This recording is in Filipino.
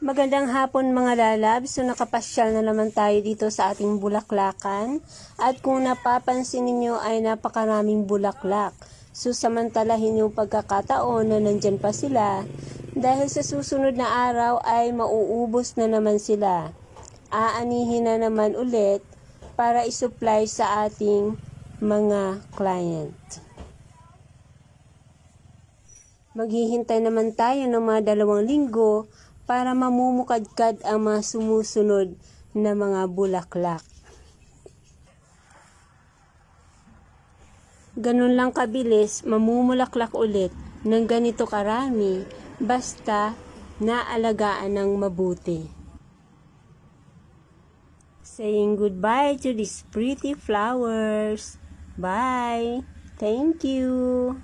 Magandang hapon mga lalab. So nakapasyal na naman tayo dito sa ating bulaklakan. At kung napapansin niyo ay napakaraming bulaklak. So samantalahin yung pagkakataon na nandyan pa sila. Dahil sa susunod na araw ay mauubos na naman sila. Aanihin na naman ulit para isupply sa ating mga client. Maghihintay naman tayo ng mga 2 linggo para mamumukadkad ang mga sumusunod na mga bulaklak. Ganun lang kabilis, mamumulaklak ulit ng ganito karami basta naalagaan ng mabuti. Saying goodbye to these pretty flowers. Bye! Thank you!